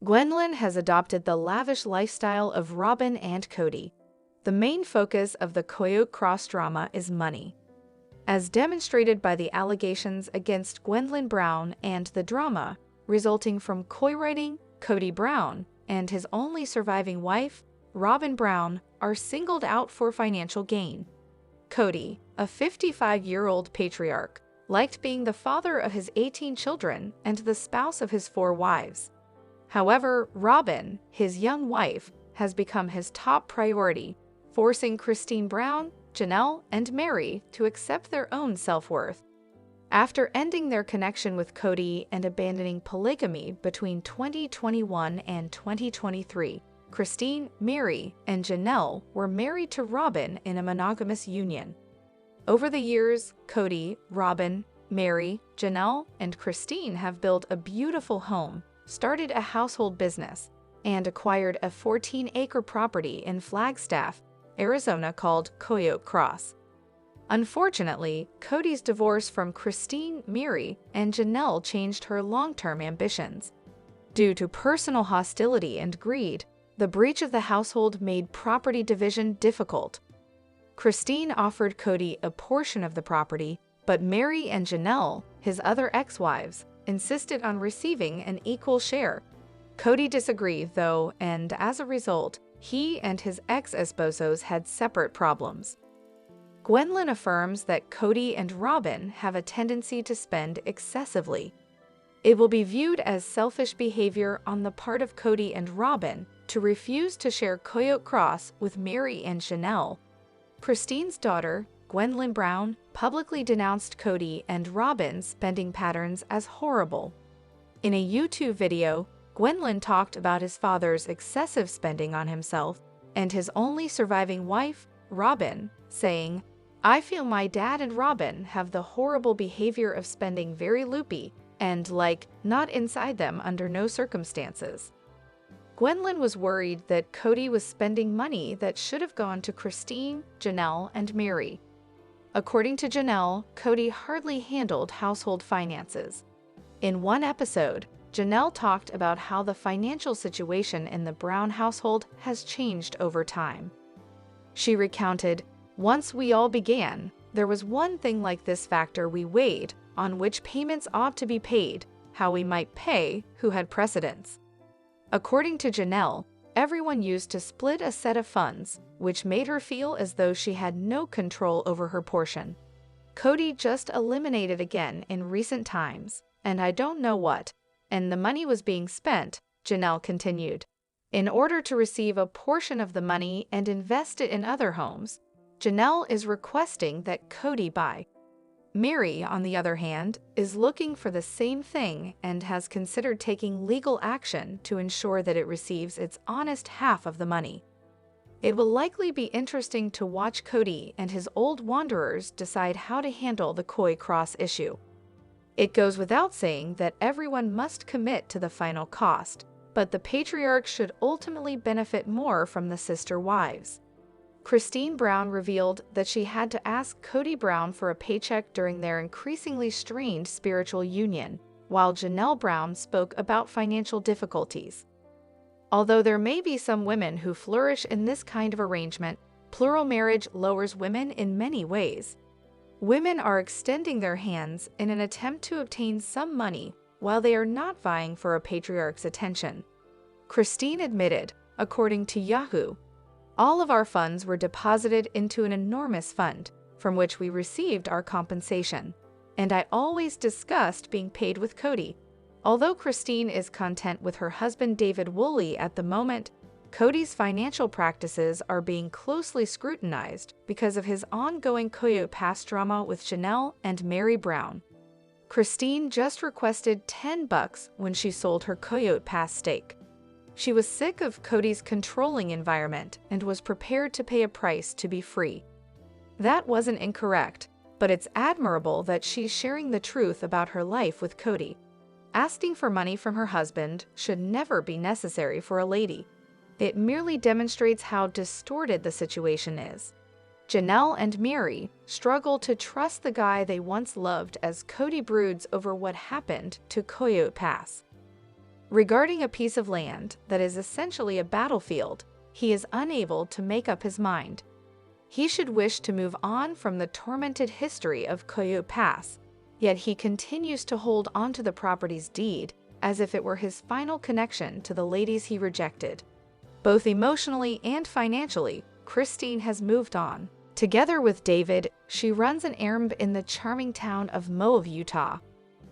Gwendlyn has adopted the lavish lifestyle of Robin and Cody. The main focus of the Coyote Pass drama is money, as demonstrated by the allegations against Gwendlyn Brown and the drama resulting from co-writing. Coyote Brown and his only surviving wife, Robin Brown, are singled out for financial gain. Cody, a 55-year-old patriarch, liked being the father of his 18 children and the spouse of his 4 wives. However, Robin, his young wife, has become his top priority, forcing Christine Brown, Janelle, and Mary to accept their own self-worth. After ending their connection with Cody and abandoning polygamy between 2021 and 2023, Christine, Mary, and Janelle were married to Robin in a monogamous union. Over the years, Cody, Robin, Mary, Janelle, and Christine have built a beautiful home, started a household business, and acquired a 14-acre property in Flagstaff, Arizona called Coyote Pass. Unfortunately, Cody's divorce from Christine, Mary, and Janelle changed her long-term ambitions. Due to personal hostility and greed, the breach of the household made property division difficult. Christine offered Cody a portion of the property, but Mary and Janelle, his other ex-wives, insisted on receiving an equal share. Cody disagreed, though, and as a result, he and his ex-esposos had separate problems. Gwendlyn affirms that Cody and Robin have a tendency to spend excessively. It will be viewed as selfish behavior on the part of Cody and Robin to refuse to share Coyote Pass with Mary and Janelle. Christine's daughter, Gwendlyn Brown, publicly denounced Cody and Robin's spending patterns as horrible. In a YouTube video, Gwendlyn talked about his father's excessive spending on himself and his only surviving wife, Robin, saying, "I feel my dad and Robin have the horrible behavior of spending very loopy and, not inside them under no circumstances." Gwendlyn was worried that Cody was spending money that should have gone to Christine, Janelle, and Mary. According to Janelle, Cody hardly handled household finances. In one episode, Janelle talked about how the financial situation in the Brown household has changed over time. She recounted, "Once we all began, there was one thing like this factor we weighed on which payments ought to be paid, how we might pay, who had precedence." According to Janelle, everyone used to split a set of funds, which made her feel as though she had no control over her portion. Cody just eliminated again in recent times, and I don't know what, and the money was being spent, Janelle continued. In order to receive a portion of the money and invest it in other homes, Janelle is requesting that Cody buy. Mary, on the other hand, is looking for the same thing and has considered taking legal action to ensure that it receives its honest half of the money. It will likely be interesting to watch Cody and his old wanderers decide how to handle the Coyote Pass issue. It goes without saying that everyone must commit to the final cost, but the patriarch should ultimately benefit more from the sister wives. Christine Brown revealed that she had to ask Cody Brown for a paycheck during their increasingly strained spiritual union, while Janelle Brown spoke about financial difficulties. Although there may be some women who flourish in this kind of arrangement, plural marriage lowers women in many ways. Women are extending their hands in an attempt to obtain some money while they are not vying for a patriarch's attention. Christine admitted, according to Yahoo, "All of our funds were deposited into an enormous fund, from which we received our compensation, and I always discussed being paid with Cody." Although Christine is content with her husband David Woolley at the moment, Cody's financial practices are being closely scrutinized because of his ongoing Coyote Pass drama with Janelle and Mary Brown. Christine just requested $10 when she sold her Coyote Pass stake. She was sick of Cody's controlling environment and was prepared to pay a price to be free. That wasn't incorrect, but it's admirable that she's sharing the truth about her life with Cody. Asking for money from her husband should never be necessary for a lady. It merely demonstrates how distorted the situation is. Janelle and Mary struggle to trust the guy they once loved as Cody broods over what happened to Coyote Pass. Regarding a piece of land that is essentially a battlefield, he is unable to make up his mind. He should wish to move on from the tormented history of Coyote Pass, yet he continues to hold onto the property's deed as if it were his final connection to the ladies he rejected. Both emotionally and financially, Christine has moved on. Together with David, she runs an errand in the charming town of Moab, Utah.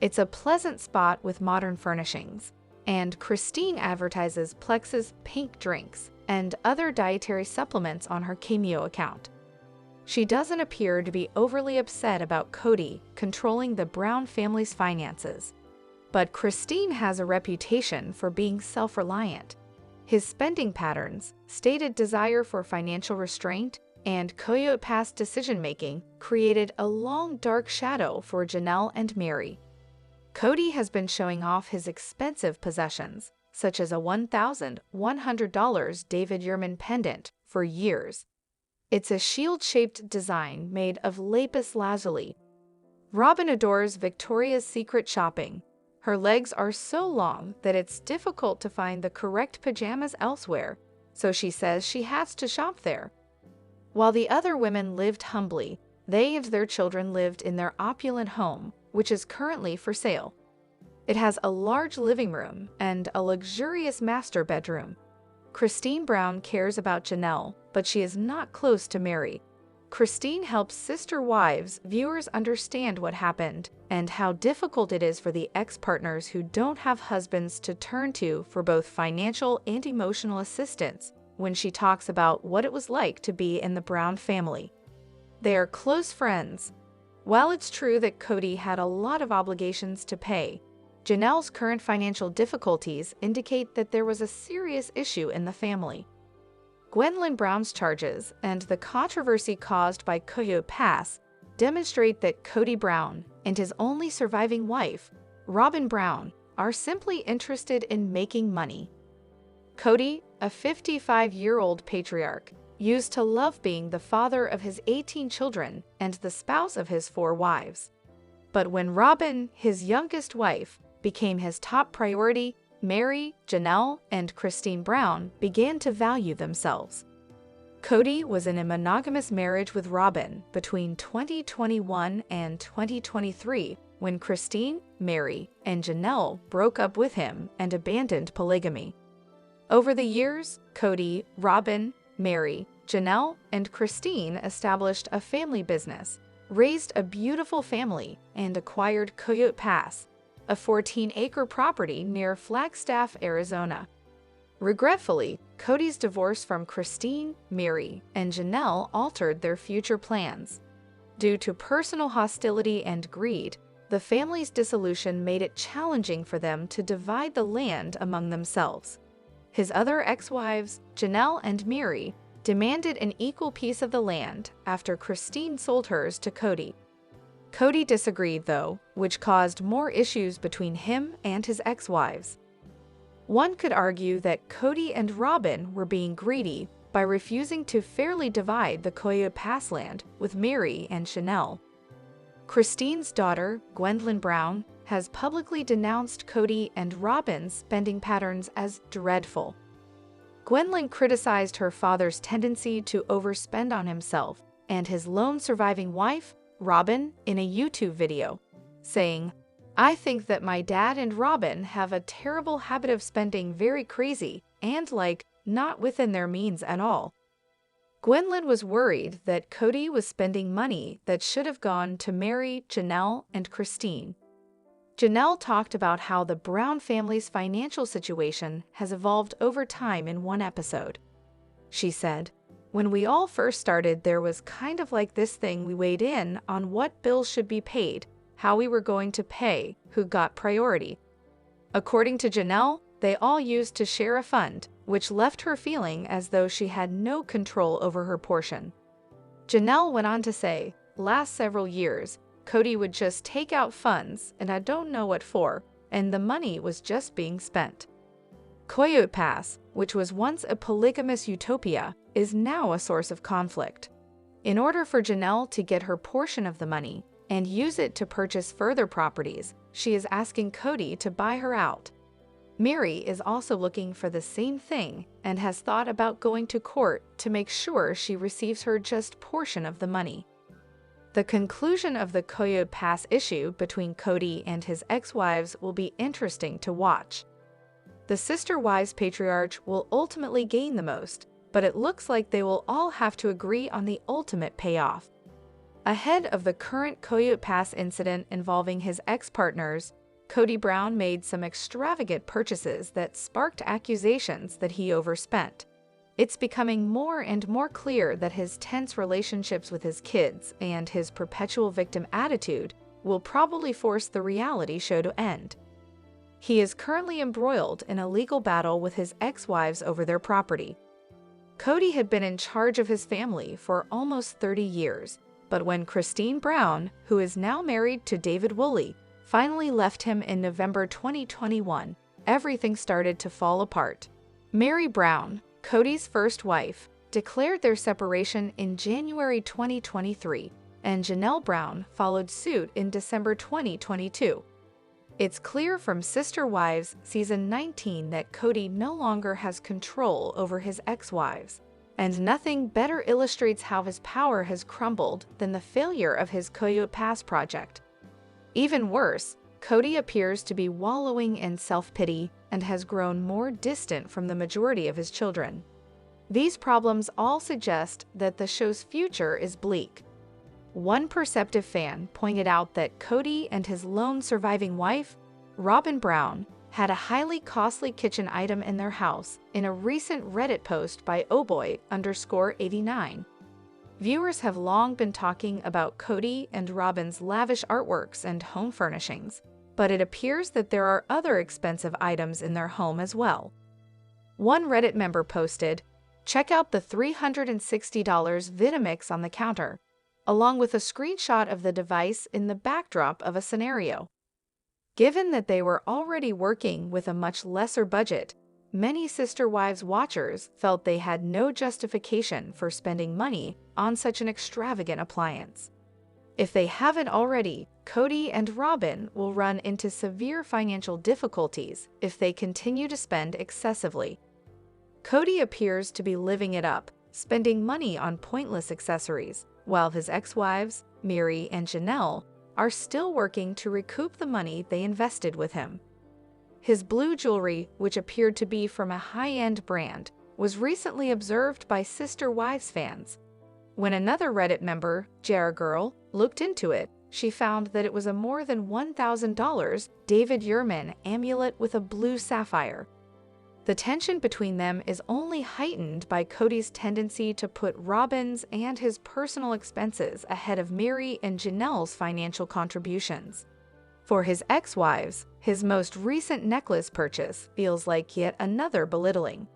It's a pleasant spot with modern furnishings, and Christine advertises Plex's pink drinks and other dietary supplements on her Cameo account. She doesn't appear to be overly upset about Cody controlling the Brown family's finances. But Christine has a reputation for being self-reliant. His spending patterns, stated desire for financial restraint, and Coyote Pass decision-making created a long dark shadow for Janelle and Mary. Cody has been showing off his expensive possessions, such as a $1,100 David Yurman pendant, for years. It's a shield-shaped design made of lapis lazuli. Robin adores Victoria's Secret shopping. Her legs are so long that it's difficult to find the correct pajamas elsewhere, so she says she has to shop there. While the other women lived humbly, they and their children lived in their opulent home, which is currently for sale. It has a large living room and a luxurious master bedroom. Christine Brown cares about Janelle, but she is not close to Mary. Christine helps sister wives viewers understand what happened and how difficult it is for the ex-partners who don't have husbands to turn to for both financial and emotional assistance when she talks about what it was like to be in the Brown family. They are close friends. While it's true that Cody had a lot of obligations to pay, Janelle's current financial difficulties indicate that there was a serious issue in the family. Gwendlyn Brown's charges and the controversy caused by Coyote Pass demonstrate that Cody Brown and his only surviving wife, Robin Brown, are simply interested in making money. Cody, a 55-year-old patriarch, used to love being the father of his 18 children and the spouse of his 4 wives. But when Robin, his youngest wife, became his top priority, Mary, Janelle, and Christine Brown began to value themselves. Cody was in a monogamous marriage with Robin between 2021 and 2023 when Christine, Mary, and Janelle broke up with him and abandoned polygamy. Over the years, Cody, Robin, Mary, Janelle, and Christine established a family business, raised a beautiful family, and acquired Coyote Pass, a 14-acre property near Flagstaff, Arizona. Regretfully, Cody's divorce from Christine, Mary, and Janelle altered their future plans. Due to personal hostility and greed, the family's dissolution made it challenging for them to divide the land among themselves. His other ex-wives, Janelle and Mary, demanded an equal piece of the land after Christine sold hers to Cody. Cody disagreed, though, which caused more issues between him and his ex-wives. One could argue that Cody and Robin were being greedy by refusing to fairly divide the Coyote Pass land with Mary and Janelle. Christine's daughter, Gwendlyn Brown, has publicly denounced Cody and Robin's spending patterns as dreadful. Gwendlyn criticized her father's tendency to overspend on himself and his lone surviving wife, Robin, in a YouTube video, saying, "I think that my dad and Robin have a terrible habit of spending very crazy and, not within their means at all." Gwendlyn was worried that Cody was spending money that should have gone to Mary, Janelle, and Christine. Janelle talked about how the Brown family's financial situation has evolved over time in one episode. She said, "When we all first started, there was kind of like this thing we weighed in on what bills should be paid, how we were going to pay, who got priority. According to Janelle, they all used to share a fund, which left her feeling as though she had no control over her portion." Janelle went on to say, "Last several years, Cody would just take out funds, and I don't know what for, and the money was just being spent." Coyote Pass, which was once a polygamous utopia, is now a source of conflict. In order for Janelle to get her portion of the money and use it to purchase further properties, she is asking Cody to buy her out. Mary is also looking for the same thing and has thought about going to court to make sure she receives her just portion of the money. The conclusion of the Coyote Pass issue between Cody and his ex-wives will be interesting to watch. The sister-wives patriarch will ultimately gain the most, but it looks like they will all have to agree on the ultimate payoff. Ahead of the current Coyote Pass incident involving his ex-partners, Cody Brown made some extravagant purchases that sparked accusations that he overspent. It's becoming more and more clear that his tense relationships with his kids and his perpetual victim attitude will probably force the reality show to end. He is currently embroiled in a legal battle with his ex-wives over their property. Cody had been in charge of his family for almost 30 years, but when Christine Brown, who is now married to David Woolley, finally left him in November 2021, everything started to fall apart. Mary Brown, Cody's first wife, declared their separation in January 2023, and Janelle Brown followed suit in December 2022. It's clear from Sister Wives Season 19 that Cody no longer has control over his ex-wives, and nothing better illustrates how his power has crumbled than the failure of his Coyote Pass project. Even worse, Cody appears to be wallowing in self-pity and has grown more distant from the majority of his children. These problems all suggest that the show's future is bleak. One perceptive fan pointed out that Cody and his lone surviving wife, Robin Brown, had a highly costly kitchen item in their house in a recent Reddit post by ohboy_89. Viewers have long been talking about Cody and Robin's lavish artworks and home furnishings, but it appears that there are other expensive items in their home as well. One Reddit member posted, "Check out the $360 Vitamix on the counter," along with a screenshot of the device in the backdrop of a scenario. Given that they were already working with a much lesser budget, many Sister Wives watchers felt they had no justification for spending money on such an extravagant appliance. If they haven't already, Cody and Robin will run into severe financial difficulties if they continue to spend excessively. Cody appears to be living it up, spending money on pointless accessories, while his ex-wives, Mary and Janelle, are still working to recoup the money they invested with him. His blue jewelry, which appeared to be from a high-end brand, was recently observed by Sister Wives fans. When another Reddit member, JarGirl, looked into it, she found that it was a more than $1,000 David Yurman amulet with a blue sapphire. The tension between them is only heightened by Cody's tendency to put Robin's and his personal expenses ahead of Mary and Janelle's financial contributions. For his ex-wives, his most recent necklace purchase feels like yet another belittling.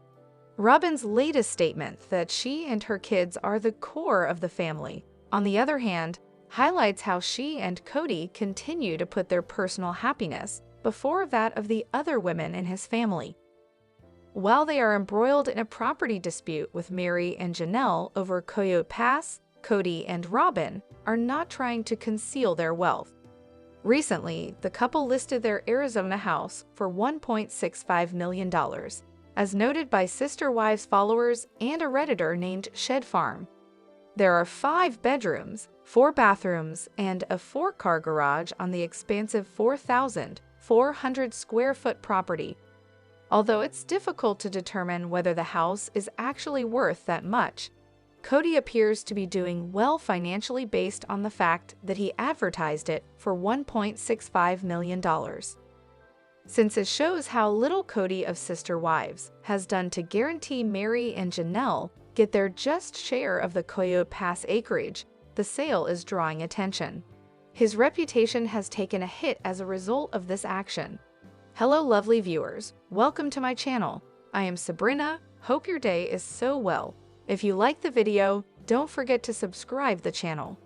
Robin's latest statement that she and her kids are the core of the family, on the other hand, highlights how she and Cody continue to put their personal happiness before that of the other women in his family. While they are embroiled in a property dispute with Mary and Janelle over Coyote Pass, Cody and Robin are not trying to conceal their wealth. Recently, the couple listed their Arizona house for $1.65 million, as noted by Sister Wives followers and a Redditor named Shed Farm. There are 5 bedrooms, 4 bathrooms, and a 4-car garage on the expansive 4,400 square foot property. Although it's difficult to determine whether the house is actually worth that much, Cody appears to be doing well financially based on the fact that he advertised it for $1.65 million. Since it shows how little Cody of Sister Wives has done to guarantee Mary and Janelle get their just share of the Coyote Pass acreage, the sale is drawing attention. His reputation has taken a hit as a result of this action. Hello lovely viewers, welcome to my channel. I am Sabrina, hope your day is so well. If you like the video, don't forget to subscribe the channel.